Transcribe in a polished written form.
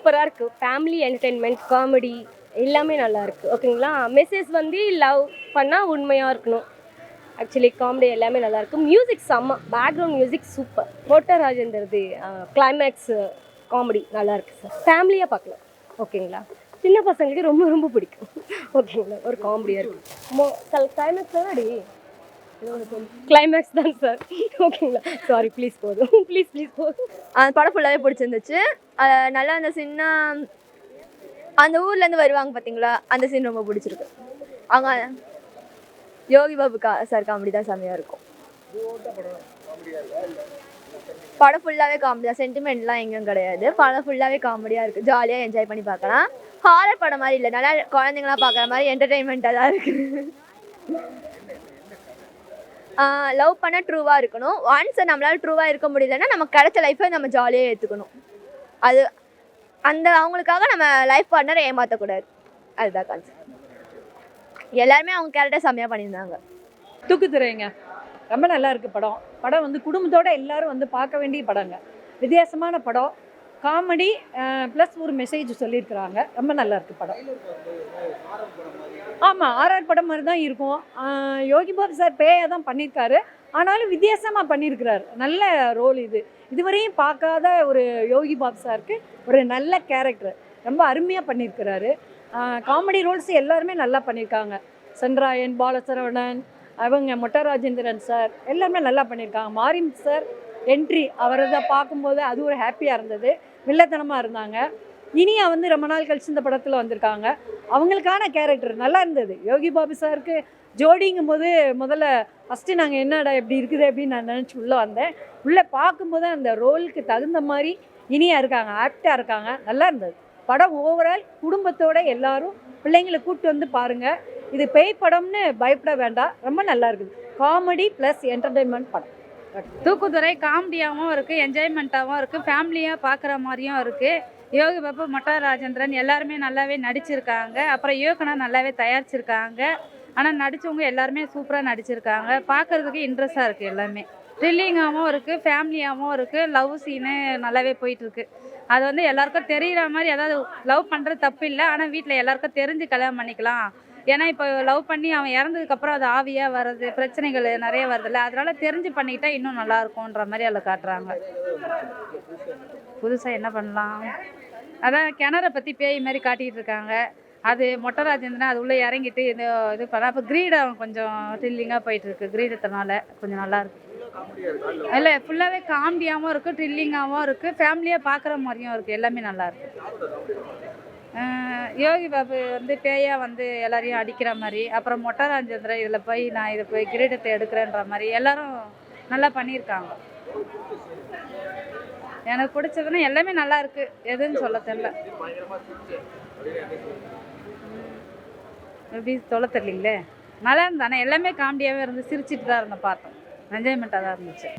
சூப்பராக இருக்குது. Family entertainment, comedy எல்லாமே நல்லா இருக்குது. ஓகேங்களா? மெசேஜ் வந்து லவ் பண்ணால் உண்மையாக இருக்கணும். ஆக்சுவலி காமெடி எல்லாமே நல்லாயிருக்கு. மியூசிக் செம்ம, பேக்ரவுண்ட் மியூசிக் சூப்பர். மொட்டை ராஜேந்திரது கிளைமேக்ஸ் காமெடி நல்லாயிருக்கு சார். ஃபேமிலியாக பார்க்கலாம். ஓகேங்களா? சின்ன பசங்களுக்கு ரொம்ப ரொம்ப பிடிக்கும். ஓகேங்களா? ஒரு காமெடியாக இருக்குது. கிளைமேக்ஸ் தானடி, கிளைமேக்ஸ் தான் சார். ஓகேங்களா? சாரி, ப்ளீஸ் போதும், ப்ளீஸ் போதும். அந்த படம் ஃபுல்லாகவே பிடிச்சிருந்துச்சு. நல்லா அந்த சின்ன அந்த ஊர்லேருந்து வருவாங்க பார்த்தீங்களா, அந்த சீன் ரொம்ப பிடிச்சிருக்கு. அவங்க யோகி பாபு சார் காமெடி தான் செம்மையாக இருக்கும். படம் ஃபுல்லாகவே காமெடி தான், சென்டிமெண்ட்லாம் எங்கேயும் கிடையாது. படம் ஃபுல்லாகவே காமெடியாக இருக்குது, ஜாலியாக என்ஜாய் பண்ணி பார்க்கலாம். ஹாரர் படம் மாதிரி இல்லை, நல்லா குழந்தைங்களாம் பார்க்குற மாதிரி என்டர்டெயின்மெண்ட்டாக தான் இருக்குது. லவ் பண்ண ட்ரூவாக இருக்கணும். ஒன்ஸ் நம்மளால் ட்ரூவாக இருக்க முடியலன்னா நம்ம கிடைச்ச லைஃப்பை நம்ம ஜாலியாக ஏற்றுக்கணும். அது அந்த அவங்களுக்காக நம்ம லைஃப் பார்ட்னரை ஏமாற்றக்கூடாது. அதுதான் கான்செப்ட். எல்லாருமே அவங்க கேரக்டர் செம்மையாக பண்ணியிருந்தாங்க. தூக்குதுறைங்க ரொம்ப நல்லா இருக்குது. படம் வந்து குடும்பத்தோடு எல்லாரும் வந்து பார்க்க வேண்டிய படங்க. வித்தியாசமான படம், காமெடி ப்ளஸ் ஒரு மெசேஜ் சொல்லியிருக்கிறாங்க. ரொம்ப நல்லா இருக்குது படம். ஆமாம், ஆர்ஆர் படம் மாதிரி தான் இருக்கும். யோகி பாபு சார் பேயாக தான் பண்ணியிருக்காரு, ஆனாலும் வித்தியாசமாக பண்ணியிருக்கிறாரு. நல்ல ரோல் இது. இதுவரையும் பார்க்காத ஒரு யோகி பாபு சாருக்கு ஒரு நல்ல கேரக்டர், ரொம்ப அருமையாக பண்ணியிருக்கிறாரு. காமெடி ரோல்ஸ் எல்லாருமே நல்லா பண்ணியிருக்காங்க. சென்ராயன், பாலசரவணன், அவங்க மொட்டை ராஜேந்திரன் சார் எல்லாருமே நல்லா பண்ணியிருக்காங்க. மாரிம் சார் என்ட்ரி அவரை பார்க்கும்போது அது ஒரு ஹாப்பியாக இருந்தது. வில்லத்தனமாக இருந்தாங்க. இனியா வந்து ரொம்ப நாள் கழிச்சு இந்த படத்தில் வந்திருக்காங்க. அவங்களுக்கான கேரக்டர் நல்லா இருந்தது. யோகி பாபு சாருக்கு ஜோடிங்கும் போது முதல்ல ஃபஸ்ட்டு நாங்கள் என்னடா எப்படி இருக்குது அப்படின்னு நான் நினச்சி உள்ளே வந்தேன். உள்ளே பார்க்கும்போது அந்த ரோலுக்கு தகுந்த மாதிரி இனியா இருக்காங்க, ஆப்டாக இருக்காங்க. நல்லா இருந்தது படம். ஓவரால் குடும்பத்தோடு எல்லாரும் பிள்ளைங்களை கூப்பிட்டு வந்து பாருங்கள். இது பேய் படம்னு பயப்பட வேண்டாம், ரொம்ப நல்லா இருக்குது. காமெடி ப்ளஸ் என்டர்டெயின்மெண்ட் படம். தூக்குதுறை காமெடியாகவும் இருக்குது, என்ஜாய்மெண்ட்டாகவும் இருக்குது, ஃபேமிலியாக பார்க்குற மாதிரியும் இருக்குது. யோகி பாபு, மொட்டை ராஜேந்திரன் எல்லாருமே நல்லாவே நடிச்சிருக்காங்க. அப்புறம் இயக்குனர் நல்லாவே தயாரிச்சிருக்காங்க. ஆனால் நடித்தவங்க எல்லாருமே சூப்பராக நடிச்சிருக்காங்க. பார்க்குறதுக்கு இன்ட்ரெஸ்ட்டாக இருக்குது. எல்லாமே த்ரில்லிங்காகவும் இருக்குது, ஃபேமிலியாகவும் இருக்குது. லவ் சீனு நல்லாவே போயிட்டுருக்கு. அது வந்து எல்லாருக்கும் தெரிகிற மாதிரி, அதாவது லவ் பண்ணுறது தப்பு இல்லை, ஆனால் வீட்டில் எல்லாருக்கும் தெரிஞ்சு கல்யாணம் பண்ணிக்கலாம். ஏன்னா இப்போ லவ் பண்ணி அவன் இறந்ததுக்கப்புறம் அது ஆவியாக வர்றது, பிரச்சனைகள் நிறைய வருதில்ல, அதனால் தெரிஞ்சு பண்ணிக்கிட்டா இன்னும் நல்லாயிருக்கும்ன்ற மாதிரி அதில் காட்டுறாங்க. புதுசாக என்ன பண்ணலாம், அதான் கிணறை பற்றி பேய் மாதிரி காட்டிகிட்டு இருக்காங்க. அது மொட்டை ராஜேந்திரன் அது உள்ளே இறங்கிட்டு இது பண்ண. அப்போ கிரீடம் கொஞ்சம் த்ரில்லிங்காக போயிட்டுருக்கு. கிரீடத்தினால கொஞ்சம் நல்லாயிருக்கு. இல்லை, ஃபுல்லாகவே காமெடியாகவும் இருக்குது, த்ரில்லிங்காகவும் இருக்குது, ஃபேமிலியாக பார்க்குற மாதிரியும் இருக்குது. எல்லாமே நல்லாயிருக்கு. யோகி பாபு வந்து பேயாக வந்து எல்லாரையும் அடிக்கிற மாதிரி, அப்புறம் மொட்டை ராஜேந்திரன் இதில் போய் நான் இதை போய் கிரீடத்தை எடுக்கிறேன்ற மாதிரி எல்லாரும் நல்லா பண்ணியிருக்காங்க. எனக்கு பிடிச்சதுன்னா எல்லாமே நல்லா இருக்குது, எதுன்னு சொல்ல தெரியல. எப்படி சொல்ல தெரியலீங்களே, நல்லா இருந்தானே. எல்லாமே காமெடியாகவே இருந்து சிரிச்சிட்டு தான் இருந்தேன், பார்த்தோம். என்ஜாய்மெண்ட்டாக தான் இருந்துச்சு.